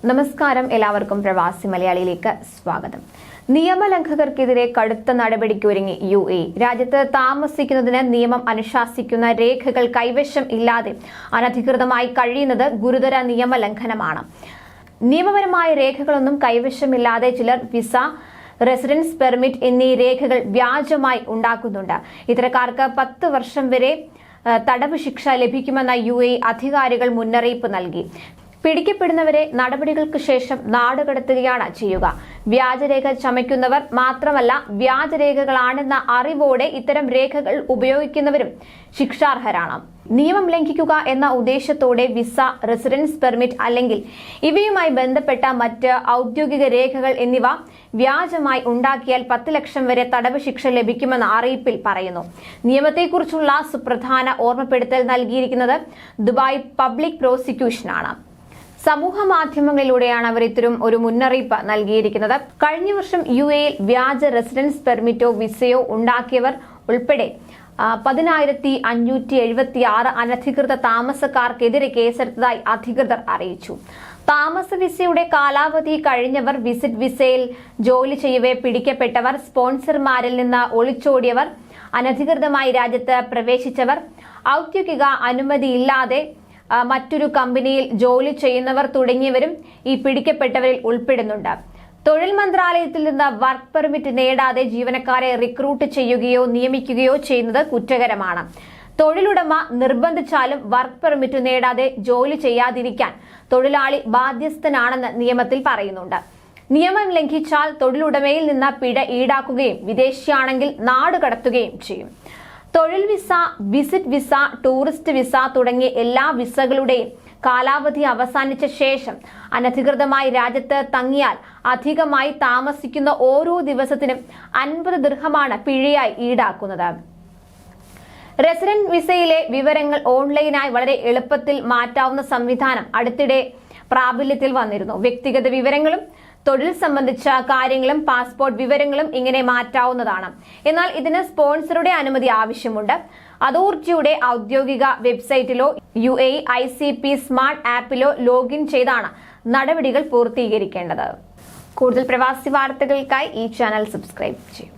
നമസ്കാരം, എല്ലാവർക്കും പ്രവാസി മലയാളിയിലേക്ക് സ്വാഗതം. നിയമലംഘകർക്കെതിരെ കടുത്ത നടപടിക്കൊരുങ്ങി UAE. രാജ്യത്ത് താമസിക്കുന്നതിന് നിയമം അനുശാസിക്കുന്ന രേഖകൾ കൈവശം ഇല്ലാതെ അനധികൃതമായി കഴിയുന്നത് ഗുരുതര നിയമലംഘനമാണ്. നിയമപരമായ രേഖകളൊന്നും കൈവശമില്ലാതെ ചിലർ വിസ, റെസിഡൻസ് പെർമിറ്റ് എന്നീ രേഖകൾ വ്യാജമായി ഉണ്ടാക്കുന്നുണ്ട്. ഇത്തരക്കാർക്ക് 10 വർഷം വരെ തടവ് ശിക്ഷ ലഭിക്കുമെന്ന UAE അധികാരികൾ മുന്നറിയിപ്പ് നൽകി. പിടിക്കപ്പെടുന്നവരെ നടപടികൾക്ക് ശേഷം നാടുകടത്തുകയാണ് ചെയ്യുക. വ്യാജരേഖ ചമയ്ക്കുന്നവർ മാത്രമല്ല, വ്യാജരേഖകളാണെന്ന അറിവോടെ ഇത്തരം രേഖകൾ ഉപയോഗിക്കുന്നവരും ശിക്ഷാർഹരാണ്. നിയമം ലംഘിക്കുക എന്ന ഉദ്ദേശത്തോടെ വിസ, റെസിഡൻസ് പെർമിറ്റ് അല്ലെങ്കിൽ ഇവയുമായി ബന്ധപ്പെട്ട മറ്റ് ഔദ്യോഗിക രേഖകൾ എന്നിവ വ്യാജമായി ഉണ്ടാക്കിയാൽ 10 ലക്ഷം വരെ തടവ് ശിക്ഷ ലഭിക്കുമെന്ന് അറിയിപ്പിൽ പറയുന്നു. നിയമത്തെക്കുറിച്ചുള്ള സുപ്രധാന ഓർമ്മപ്പെടുത്തൽ നൽകിയിരിക്കുന്നത് ദുബായ് പബ്ലിക് പ്രോസിക്യൂഷനാണ്. സമൂഹ മാധ്യമങ്ങളിലൂടെയാണ് അവർ ഇത്തരം ഒരു മുന്നറിയിപ്പ് നൽകിയിരിക്കുന്നത്. കഴിഞ്ഞ വർഷം UAE വ്യാജ റെസിഡൻസ് പെർമിറ്റോ വിസയോ ഉണ്ടാക്കിയവർ ഉൾപ്പെടെ 10,576 അനധികൃത താമസക്കാർക്കെതിരെ കേസെടുത്തതായി അധികൃതർ അറിയിച്ചു. താമസ വിസയുടെ കാലാവധി കഴിഞ്ഞവർ, വിസിറ്റ് വിസയിൽ ജോലി ചെയ്യവേ പിടിക്കപ്പെട്ടവർ, സ്പോൺസർമാരിൽ നിന്ന് ഒളിച്ചോടിയവർ, അനധികൃതമായി രാജ്യത്ത് പ്രവേശിച്ചവർ, ഔദ്യോഗിക അനുമതിയില്ലാതെ മറ്റൊരു കമ്പനിയിൽ ജോലി ചെയ്യുന്നവർ തുടങ്ങിയവരും ഈ പിടിക്കപ്പെട്ടവരിൽ ഉൾപ്പെടുന്നുണ്ട്. തൊഴിൽ മന്ത്രാലയത്തിൽ നിന്ന് വർക്ക് പെർമിറ്റ് നേടാതെ ജീവനക്കാരെ റിക്രൂട്ട് ചെയ്യുകയോ നിയമിക്കുകയോ ചെയ്യുന്നത് കുറ്റകരമാണ്. തൊഴിലുടമ നിർബന്ധിച്ചാലും വർക്ക് പെർമിറ്റ് നേടാതെ ജോലി ചെയ്യാതിരിക്കാൻ തൊഴിലാളി ബാധ്യസ്ഥനാണെന്ന് നിയമത്തിൽ പറയുന്നുണ്ട്. നിയമം ലംഘിച്ചാൽ തൊഴിലുടമയിൽ നിന്ന് പിഴ ഈടാക്കുകയും വിദേശിയാണെങ്കിൽ നാടുകടത്തുകയും ചെയ്യും. തൊഴിൽ visa, visit visa, tourist visa തുടങ്ങിയ എല്ലാ വിസകളുടെയും കാലാവധി അവസാനിച്ച ശേഷം അനധികൃതമായി രാജ്യത്ത് തങ്ങിയാൽ അധികമായി താമസിക്കുന്ന ഓരോ ദിവസത്തിനും 50 ദിർഹമാണ് പിഴയായി ഈടാക്കുന്നത്. റെസിഡന്റ് വിസയിലെ വിവരങ്ങൾ ഓൺലൈനായി വളരെ എളുപ്പത്തിൽ മാറ്റാവുന്ന സംവിധാനം അടുത്തിടെ പ്രാബല്യത്തിൽ വന്നിരുന്നു. വ്യക്തിഗത വിവരങ്ങളും തൊഴിൽ സംബന്ധിച്ച കാര്യങ്ങളും പാസ്പോർട്ട് വിവരങ്ങളും ഇങ്ങനെ മാറ്റാവുന്നതാണ്. എന്നാൽ ഇതിന് സ്പോൺസറുടെ അനുമതി ആവശ്യമുണ്ട്. അതോറിറ്റിയുടെ ഔദ്യോഗിക വെബ്സൈറ്റിലോ UAE ICP സ്മാർട്ട് ആപ്പിലോ ലോഗിൻ ചെയ്താണ് നടപടികൾ പൂർത്തീകരിക്കേണ്ടത്. കൂടുതൽ പ്രവാസി വാർത്തകൾക്കായി ഈ ചാനൽ സബ്സ്ക്രൈബ് ചെയ്യും.